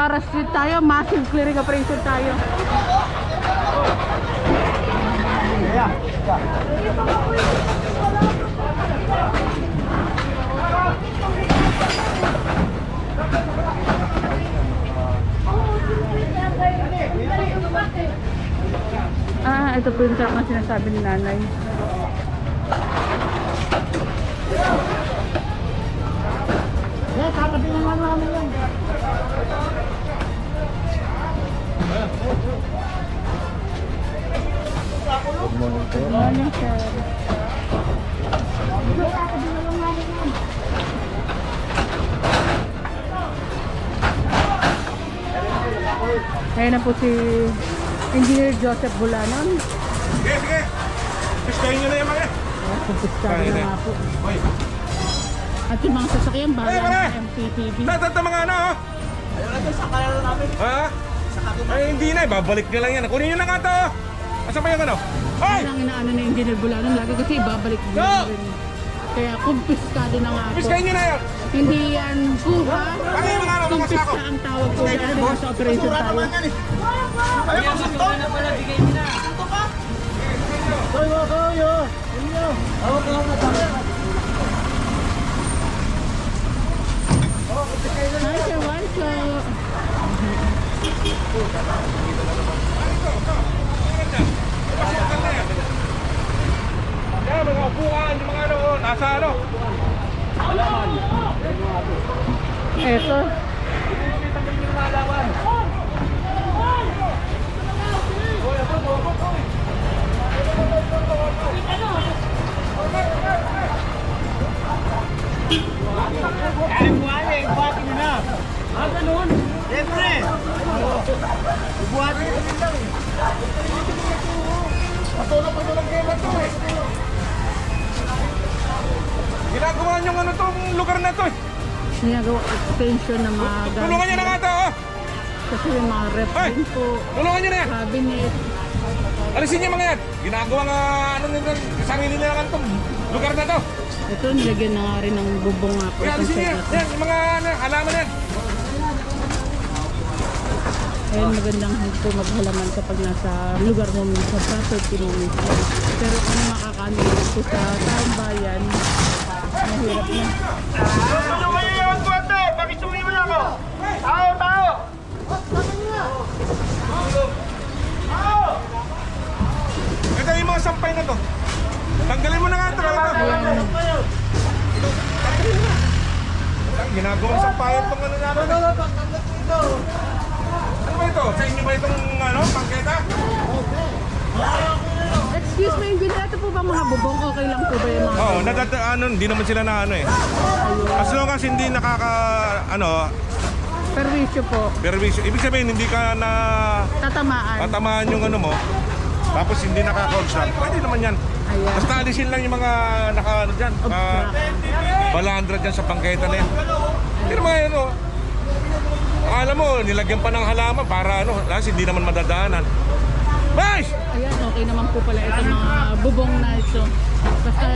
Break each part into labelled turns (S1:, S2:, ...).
S1: Guara Street tayo, massive clearing operation tayo. Ah, ito po yung truck na sinasabi ni nanay. Kakabilang lang namin yan.
S2: Good morning po.
S1: Good morning, sir. Ayan na po si Engineer Joseph Bulanon.
S3: Sige, sige. Piskahin nyo na yung mga.
S1: Piskahin na nga po. At yung mga sasakyan, bahala ng MPTV.
S3: Ito mga ano, oh.
S2: Ayun natin sa kalaro namin.
S3: Ha? Ay, hindi na. Babalik nyo lang yan. Kunin nyo na nga ito. Asa pa yung ano? Hoy!
S1: Yan ang inaano na Engineer Bulanon. Lagi kasi ibabalik din rin. Kaya kumpiskado na nga po.
S3: Piskahin nyo na yan.
S1: Hindi yan kuha.
S3: Ano yung mga ano? Mga
S1: Kumpiska
S3: sako?
S1: ang tawag po yan. Dito sa operation tayo.
S2: Ayun, gusto na pala. Bigay nyo na. Ito pa? Kayo. Inyo. Awag lang na tayo.
S1: Hi, Sir Wancho.
S3: Yan, mga upuan, yung mga ano, nasa ano.
S1: Eto.
S2: Kain buhatin. Buhatin nyo na. Ah, ganun. Siyempre. Buhatin nyo lang eh.
S3: Patulog kayo ba ito eh? Ginagawa nyo ano itong lugar na ito eh.
S1: Ginagawa extension ng mga
S3: Tulungan nyo na nga ito, oh.
S1: Kasi yung mga rep
S3: Ay!
S1: din po.
S3: Tulungan nyo na yan.
S1: Cabinet.
S3: Alisin nyo mga yan. Ginagawa nga ano nila, sarili nila nga itong lugar na ito.
S1: Ito, nilagyan na nga rin ng bubong nga po.
S3: Kaya
S1: Itong
S3: alisin nyo
S1: side
S3: yan.
S1: na to.
S3: Yan, yung mga ano, halaman yan.
S1: Ayun, magandang po maghalaman kapag nasa lugar mo minsan, sa property mo minsan. Pero kung makakanin po sa taong bayan, mahirap na.
S2: Gusto kayo yung kwarto. Pakisuwi mo na ako. Tao.
S3: Ito yung mga sampay na to. Tanggalin mo na nga ito. Ginagawang sampayan itong ano namin. Ano ba ito? Sa inyo ba itong ano, pangketa?
S1: Excuse me, engineer, ito po ba mga bubong? Okay lang po ba yung mga
S3: Oo, hindi naman sila na ano eh. As long as hindi
S1: perwisyo po?
S3: perwisyo. Ibig sabihin, hindi ka na
S1: Tatamaan?
S3: tatamaan yung ano mo, tapos hindi naka-construct. Pwede naman yan.
S1: Ayan.
S3: Basta alisin lang yung mga naka-ano dyan. Balandra dyan sa pangketa na yan. Pero mga ano, alam mo, nilagyan pa ng halaman para ano, kasi hindi naman madadaanan. Boys!
S1: Ayan, okay naman po pala ito mga bubong na ito. Basta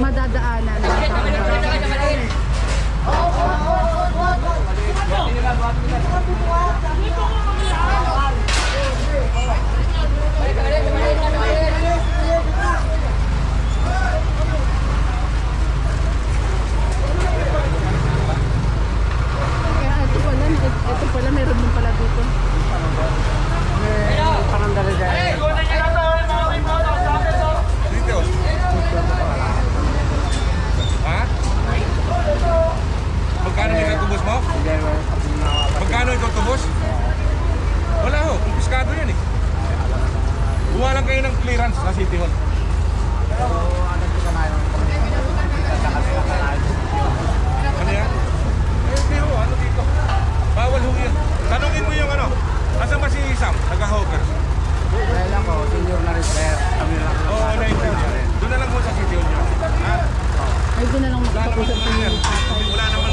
S1: madadaanan. Kaya ito pala, meron din pala dito.
S3: Dito. Ha? Magkano may katubos mo? Magkano ikaw tubos? Wala ho, kumpiskado yan eh. Buwa lang kayo ng clearance sa City Hall. Ano yan? Eh, hindi ho, ano dito? Bawal ho yan. Tanungin mo yung ano, asan ba si Sam? Nag-hawker.
S2: Kailan ko, senior na rin sir. Kami lang.
S3: Oo, naintindihan. Doon na lang mo sa City Hall nyo. Ha?
S1: Ay, doon na lang
S3: Wala naman
S1: makapag-usap
S3: naman yan.
S1: tayo.
S3: Wala naman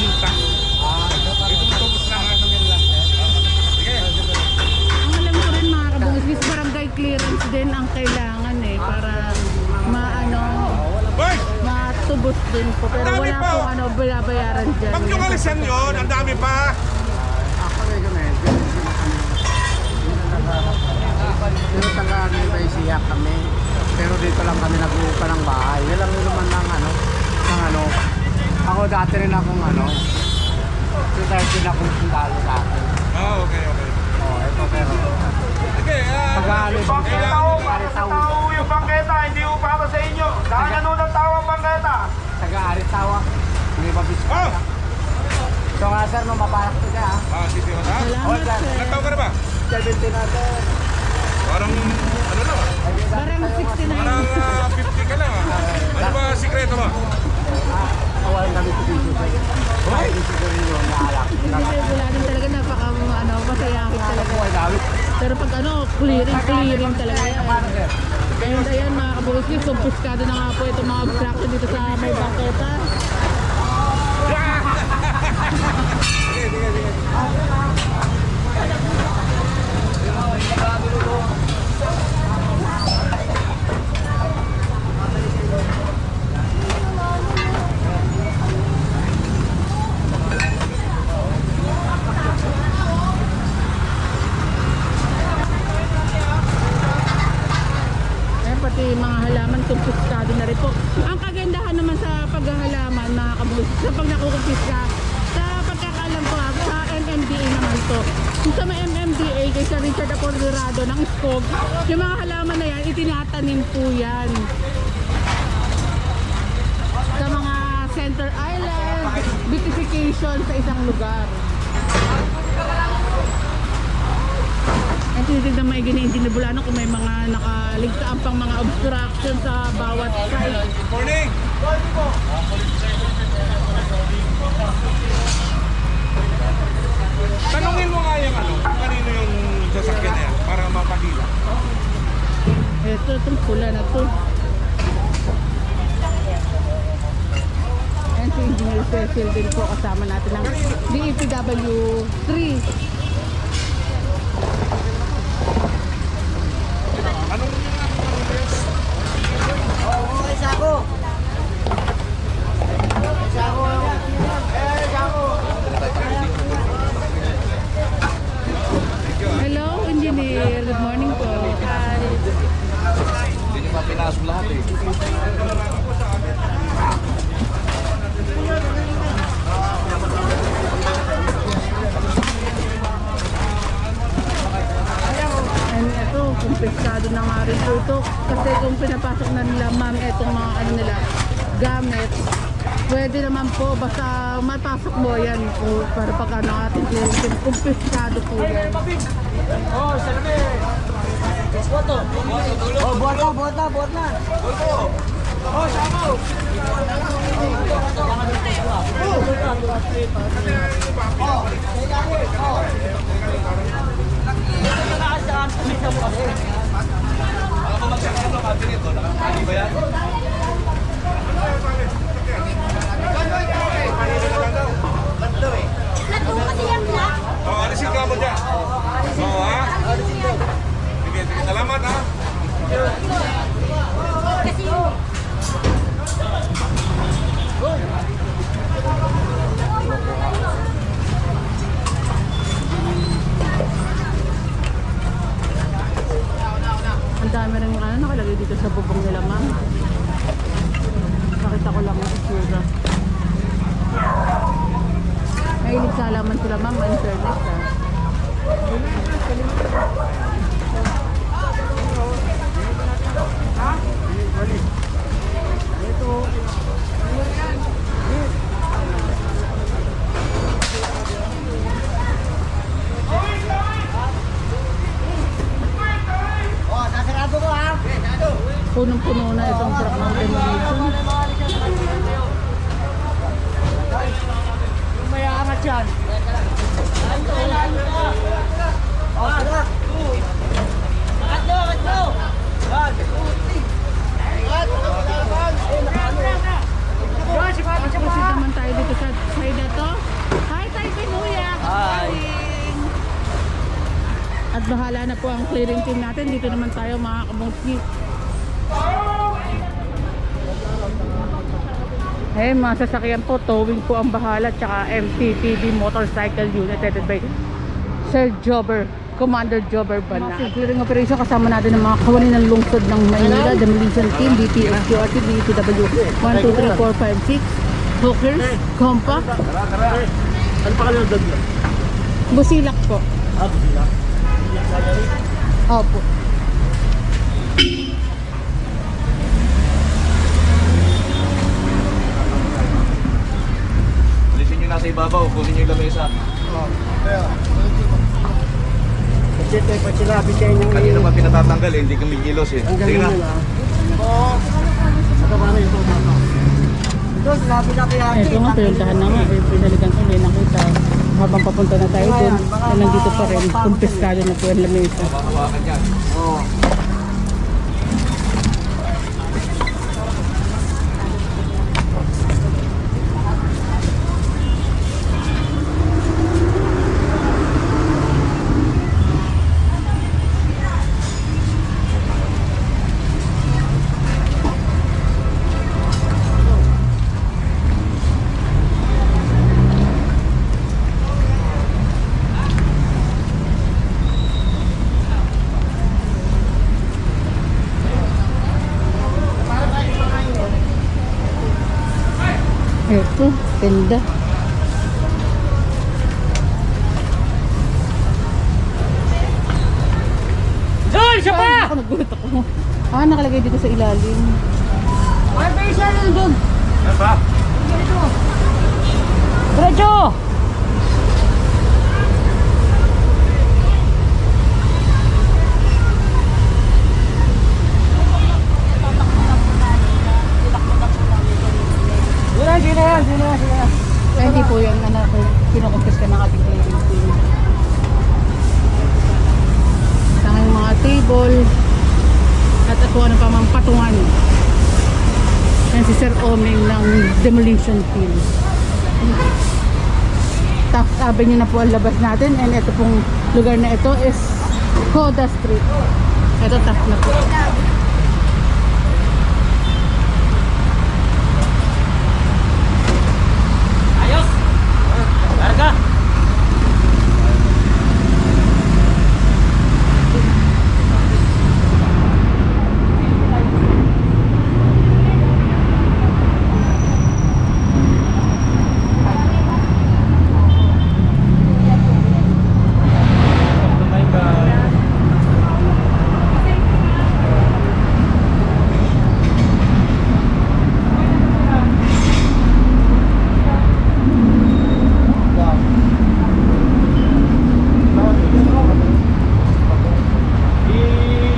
S3: hinta. Ito tubos lang ha. Sige.
S1: Ang alam ko rin mga kabungis, barangay clearance din ang kailangan eh para
S3: Boy!
S1: matubos din po. Pero
S3: Ang dami
S1: wala
S3: pa.
S1: pong binabayaran dyan.
S3: Pag yung alisan yun, ang dami pa.
S2: Pero taga Nueva Ecija kami. Pero dito lang kami nag-uupa ng bahay. Yan lang yung naman ng ano. Ako dati rin akong ano. 2013 akong sundalo dati.
S3: Ah, okay.
S2: Oh, ito pero.
S3: Okay,
S2: Pag-aalis.
S4: Yung bangketa, hindi mo para sa inyo. Dahil nanonood tao ang bangketa.
S2: Taga-Aritawa. Hindi ba bisita?
S3: Oh!
S2: So nga sir, no, maparak to siya.
S3: Sige ba ta?
S1: Salamat, sir.
S3: Ilang taon ka na ba?
S2: 70 na sir.
S3: Parang, ano lang
S1: Parang 69.
S3: Parang 50 ka lang Ano ba sikreto mo?
S2: Awal kami sa video sir. Ay, gusto ko rin yun, naalak.
S1: Hindi, wala din talaga. Masayahin talaga.
S2: Ay, David.
S1: Pero pag clearing talaga yan. And ayan mga kabuskis, kumpiskado na nga po itong mga obstruction dito sa may bangketa. Pati mga halaman kumpiskado na rin po. Ang kagandahan naman sa paghahalaman mga kabuskis, sa pag nakukumpiska, sa pagkakalam ko sa MMDA naman to. Sa may MMDA kay Sir Richard Apolirado ng SCOG, yung mga halaman na yan, itinatanim po yan sa mga center island, beautification sa isang lugar. Ang tinitignan maigi ni Engineer Bulano kung may mga nakaligtaan pang mga obstruction sa bawat side.
S3: Morning! Tanungin mo nga yung kanino yung sasakyan na yan para mapagila.
S1: Itong pula na to. Ayan si Engineer Cecil din po kasama natin ng DEPW 3. Hello, Engineer. Good morning po.
S3: Hindi nyo mapinasok lahat
S1: And ito, kumpiskado na nga rin po ito. Kasi kung pinapasok na nila ma'am itong mga nila gamit, pwede naman po basta mapasok mo yan po para pagka ng ating clearing, kumpiskado po yan.
S2: Oh, salamin. Oh, buhat na. Oh, sabo.
S3: Alisin ka mo dyan. Ha? Sige, salamat ha.
S1: Ang dami rin nakalagay dito sa bubong nila ma'am. Nakita ko lang yung itsura. Mahilig sa halaman sila ma'am, internet ha. Punong-puno na itong truck ng demolition.
S2: Yung may aangat yan. Oh, sarap.
S1: Proceed naman tayo dito sa side na to. Hi, Tay Pinuya!
S2: Hi.
S1: At bahala na po ang clearing team natin. Dito naman tayo mga kabungki. Eh, mga sasakyan po, towing po ang bahala. Tsaka MTTB Motorcycle Unit headed by Sir Jobber Commander Jobber Bana. Clearing operation kasama natin ng mga kawani ng lungsod ng Maynila, Demolition Team, DTS, QRT, DTW 1, 2, 3, 4, 5, 6, Hookers, Compact,
S2: Ano pa kayo dagdag?
S1: Busilak po.
S2: Busilak.
S1: Opo.
S3: Alisin nyo nasa ibabaw, kunin nyo yung lamesa.
S2: Kasi tayo pa sila, bigay nyo
S3: Kanina pa pinatatanggal eh, hindi kami kilos eh.
S2: Ang
S3: Sige
S2: galing
S3: na.
S2: nila. Ito ba na ito? Ito, sinabi na kaya.
S1: Ito nga, pinuntahan na nga. Pinalikan ko, may nakita. Habang papunta na tayo dun, na nandito pa rin. Kumpiskado na po yung lamesa.
S3: Hawakan yan.
S2: Oo.
S1: Ito, tenda.
S2: Joy, siya pa!
S1: Ako, nagulat ako. Nakalagay dito sa ilalim.
S2: Ay, ba isa na doon?
S3: Ano ba?
S2: Diretso! Sino yan?
S1: Ay, hindi po yan, anak ko. Kinukumpis ka ng ating clearing team. Saka yung mga table. At ako ano pa mang patungan. Yan si Sir Omeng ng Demolition Team. Taft Avenue na po ang labas natin. And ito pong lugar na ito is Coda Street. Ito Taft na po.
S2: Larga!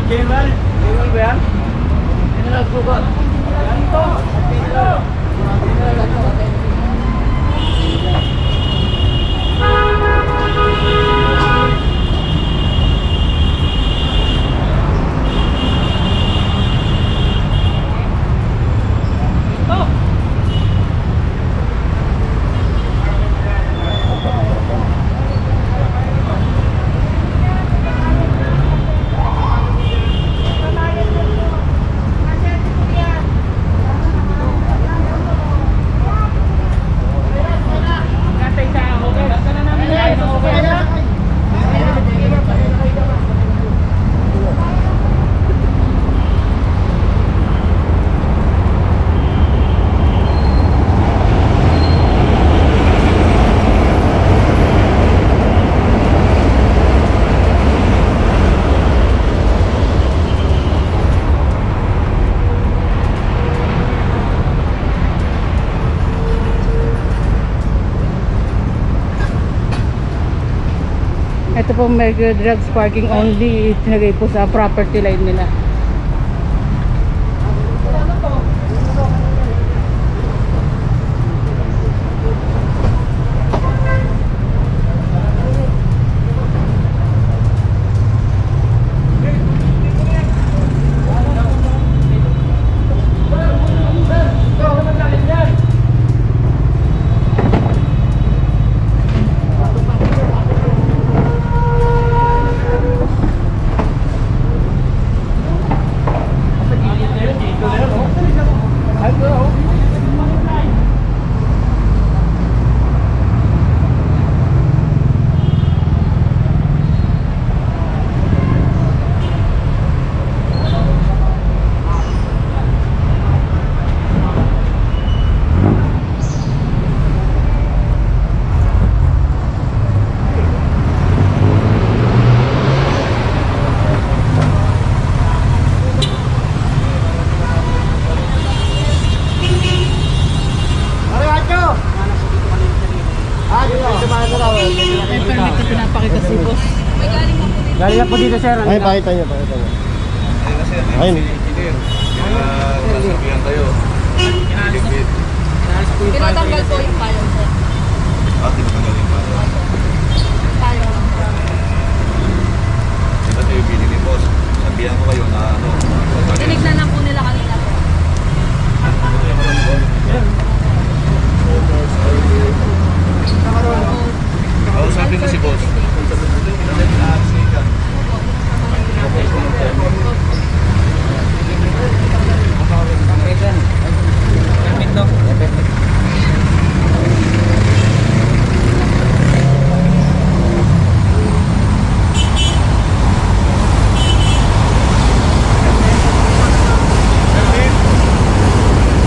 S2: General ba yan? General Gugot. Yan ito.
S1: Ito po Mercury Drugs Parking only. Tinagay po sa property line nila.
S2: Galing na po dito, sir.
S5: Ay, pakita niyo, pakita niyo.
S3: Ayun na sir,
S5: Ayun.
S3: engineer. Nasabihan kayo. Ligpit.
S6: Pinatanggal po yung payong sir.
S3: Tinatanggal yung pala.
S6: Payong lang po.
S3: Ito yung bili ni boss. Sabihan ko kayo na ano.
S6: Tinignan na po nila kanina po.
S3: Kausapin ko si boss.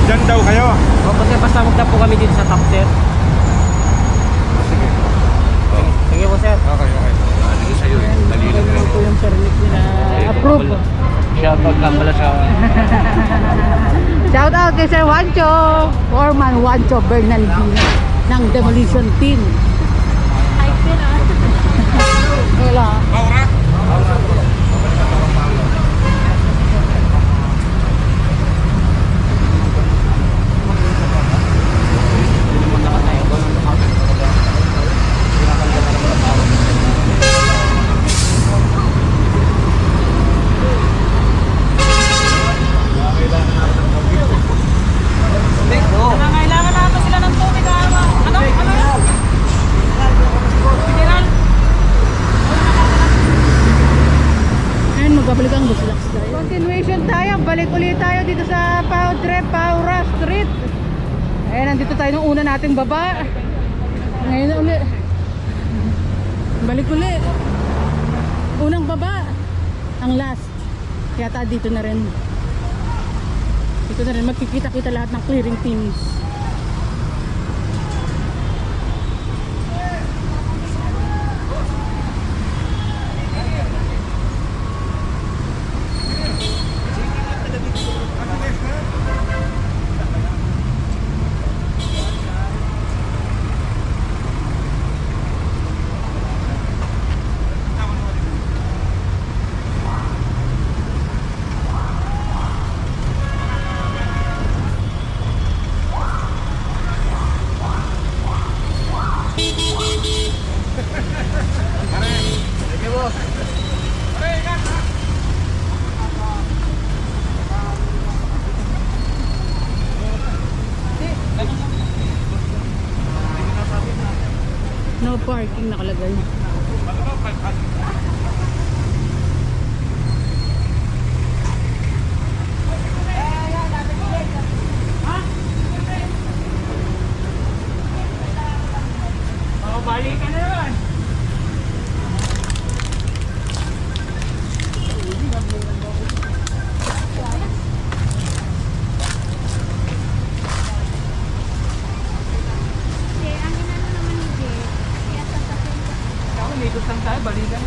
S3: Diyan daw kayo.
S2: Opo, sir. Basta magtap po kami dito sa top, sir.
S3: Sige. Oh.
S2: Sige po, sir.
S3: Okay, okay. Dito sa'yo eh. Dalila ko
S1: Ito yung permit nila. Approve.
S2: Shoutout lang pala sa...
S1: Shout out kay Sir Juancho. Foreman Juancho Bernaldino ng Demolition Team.
S6: Ay, sila.
S1: Wala.
S3: Maura?
S6: Nangangailangan na ata sila ng tubig. Ano? Ano? Mineral?
S1: And magbabalik ang Buslax tayo. Continuation tayo. Balik ulit tayo dito sa Paura Street. Ayan, nandito tayo nung una nating baba. Ngayon na ulit. Balik ulit. Unang baba. Ang last. Yata dito na rin. Dito na rin magkikita-kita lahat ng clearing teams. No parking nakalagay.
S2: Balik ka na naman. Umikot lang tayo, balikan.